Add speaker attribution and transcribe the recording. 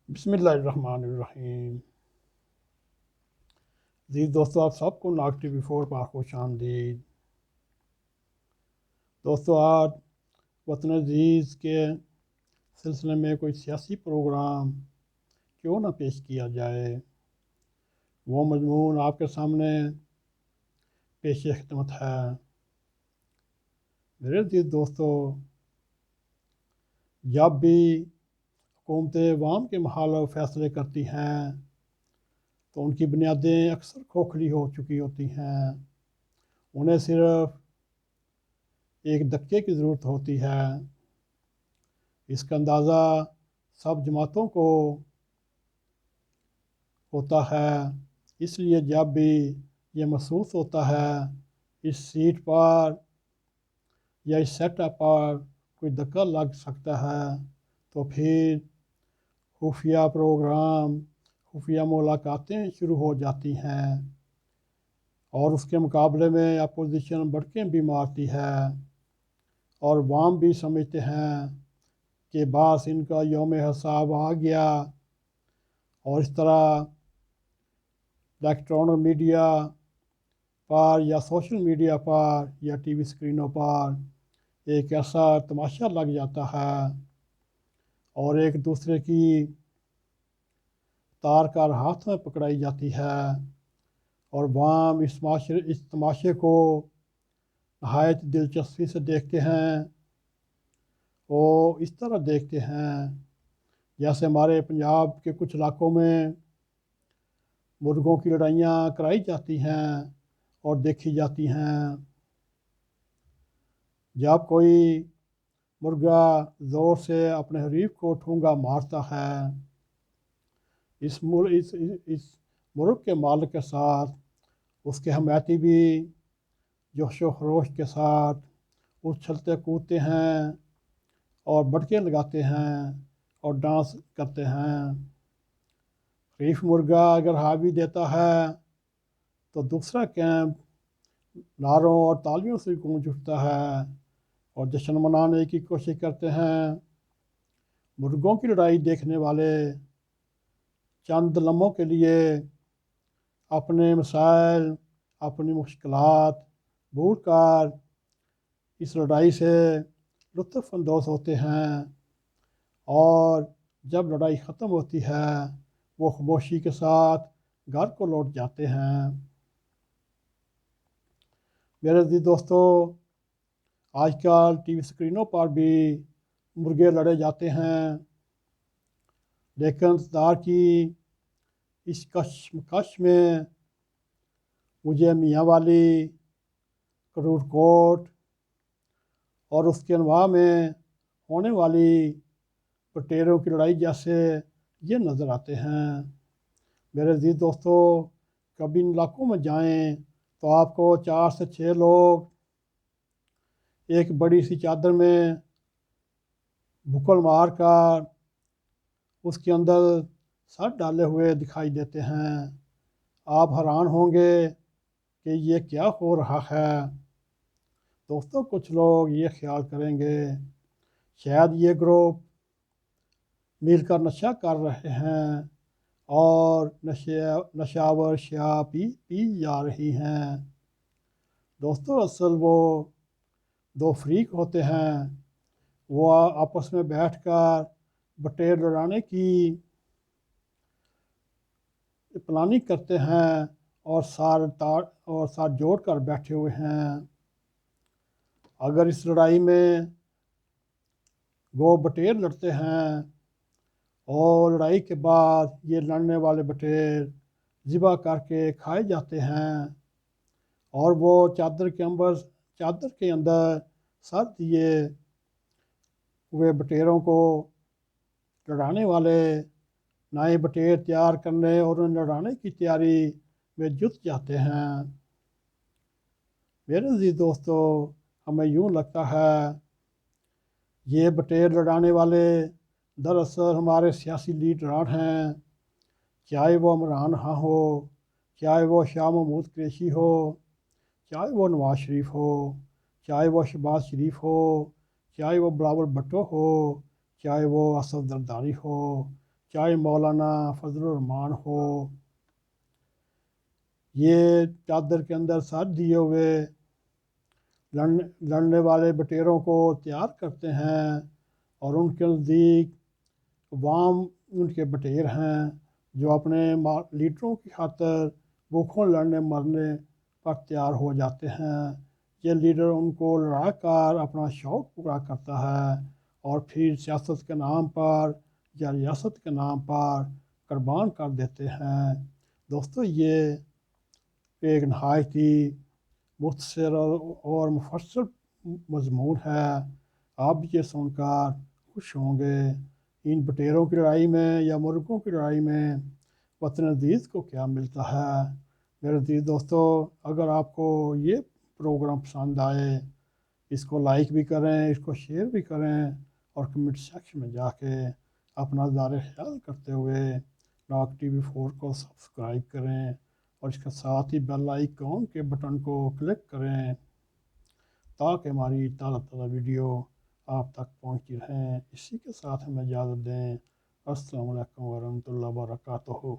Speaker 1: بسم اللہ الرحمن الرحیم۔ عزیز دوستو، آپ سب کو ناگ ٹی وی 4 پر خوش آمدید۔ دوستو، آج وطن عزیز کے سلسلے میں کوئی سیاسی پروگرام کیوں نہ پیش کیا جائے، وہ مضمون آپ کے سامنے پیش خدمت ہے۔ میرے عزیز دوستو، جب بھی حکومتیں عوام کے مخالف فیصلے کرتی ہیں تو ان کی بنیادیں اکثر کھوکھلی ہو چکی ہوتی ہیں۔ انہیں صرف ایک دھکے کی ضرورت ہوتی ہے۔ اس کا اندازہ سب جماعتوں کو ہوتا ہے۔ اس لیے جب بھی یہ محسوس ہوتا ہے اس سیٹ پر یا اس سیٹ اپ پر کوئی دھکا لگ سکتا ہے تو پھر خفیہ پروگرام، خفیہ ملاقاتیں شروع ہو جاتی ہیں، اور اس کے مقابلے میں اپوزیشن بڑکیں بھی مارتی ہے، اور عوام بھی سمجھتے ہیں کہ بس ان کا یوم حساب آ گیا۔ اور اس طرح الیکٹرانک میڈیا پر یا سوشل میڈیا پر یا ٹی وی اسکرینوں پر ایک ایسا تماشا لگ جاتا ہے اور ایک دوسرے کی تار کار ہاتھ میں پکڑائی جاتی ہے، اور عوام اس تماشے کو نہایت دلچسپی سے دیکھتے ہیں۔ وہ اس طرح دیکھتے ہیں جیسے ہمارے پنجاب کے کچھ علاقوں میں مرغوں کی لڑائیاں کرائی جاتی ہیں اور دیکھی جاتی ہیں۔ جب کوئی مرغا زور سے اپنے حریف کو ٹھونگا مارتا ہے، اس مرغ کے مالک کے ساتھ اس کے حمایتی بھی جوش و خروش کے ساتھ اچھلتے کودتے ہیں اور بٹکے لگاتے ہیں اور ڈانس کرتے ہیں۔ حریف مرغا اگر حاوی دیتا ہے تو دوسرا کیمپ نعروں اور تالیوں سے گونج اٹھتا ہے اور جشن منانے کی کوشش کرتے ہیں۔ مرغوں کی لڑائی دیکھنے والے چند لمحوں کے لیے اپنے مسائل، اپنی مشکلات بھول کر اس لڑائی سے لطف اندوز ہوتے ہیں، اور جب لڑائی ختم ہوتی ہے وہ خاموشی کے ساتھ گھر کو لوٹ جاتے ہیں۔ میرے عزیز دوستو، آج کل ٹی وی اسکرینوں پر بھی مرغے لڑے جاتے ہیں، لیکن اقتدار کی اس کشمکش میں مجھے میاں والی، کرور کوٹ اور اس کے انواع میں ہونے والی پٹیروں کی لڑائی جیسے یہ نظر آتے ہیں۔ میرے عزیز دوستو، کبھی ان علاقوں میں جائیں تو آپ کو 4 سے 6 لوگ ایک بڑی سی چادر میں بھکل مار کر اس کے اندر سر ڈالے ہوئے دکھائی دیتے ہیں۔ آپ حیران ہوں گے کہ یہ کیا ہو رہا ہے۔ دوستو، کچھ لوگ یہ خیال کریں گے شاید یہ گروپ مل کر نشہ کر رہے ہیں اور نشاور شیاء پی جا رہی ہیں۔ دوستو، اصل وہ 2 فریق ہوتے ہیں، وہ آپس میں بیٹھ کر بٹیر لڑانے کی پلاننگ کرتے ہیں اور ساتھ جوڑ کر بیٹھے ہوئے ہیں۔ اگر اس لڑائی میں وہ بٹیر لڑتے ہیں اور لڑائی کے بعد یہ لڑنے والے بٹیر ذبح کر کے کھائے جاتے ہیں، اور وہ چادر کے اندر سر دیے ہوئے بٹیروں کو لڑانے والے نئے بٹیر تیار کرنے اور انہیں لڑانے کی تیاری میں جت جاتے ہیں۔ میرے عزیز دوستو، ہمیں یوں لگتا ہے یہ بٹیر لڑانے والے دراصل ہمارے سیاسی لیڈران ہیں، چاہے وہ عمران خان ہو، چاہے وہ شاہ محمود قریشی ہو، چاہے وہ نواز شریف ہو، چاہے وہ شہباز شریف ہو، چاہے وہ بلاول بھٹو ہو، چاہے وہ اسد زرداری ہو، چاہے مولانا فضل الرحمان ہو، یہ چادر کے اندر ساتھ دیے ہوئے لڑنے والے بٹیروں کو تیار کرتے ہیں، اور ان کے نزدیک عوام ان کے بٹیر ہیں جو اپنے لیڈروں کی خاطر بھوکوں لڑنے مرنے پر تیار ہو جاتے ہیں۔ یہ لیڈر ان کو لڑا کر اپنا شوق پورا کرتا ہے اور پھر سیاست کے نام پر یا ریاست کے نام پر قربان کر دیتے ہیں۔ دوستو، یہ ایک نہایت ہی مختصر اور مفصل مضمون ہے۔ آپ بھی یہ سن کر خوش ہوں گے۔ ان بٹیروں کی لڑائی میں یا مرغوں کی لڑائی میں وطن عزیز کو کیا ملتا ہے؟ میرے عزیز دوستو، اگر آپ کو یہ پروگرام پسند آئے، اس کو لائک بھی کریں، اس کو شیئر بھی کریں، اور کمنٹ سیکشن میں جا کے اپنا زار خیال کرتے ہوئے ڈاک ٹی وی 4 کو سبسکرائب کریں، اور اس کے ساتھ ہی بیل آئیکن کے بٹن کو کلک کریں تاکہ ہماری تازہ ویڈیو آپ تک پہنچتی رہیں۔ اسی کے ساتھ ہمیں اجازت دیں۔ السلام علیکم ورحمۃ اللہ وبرکاتہ۔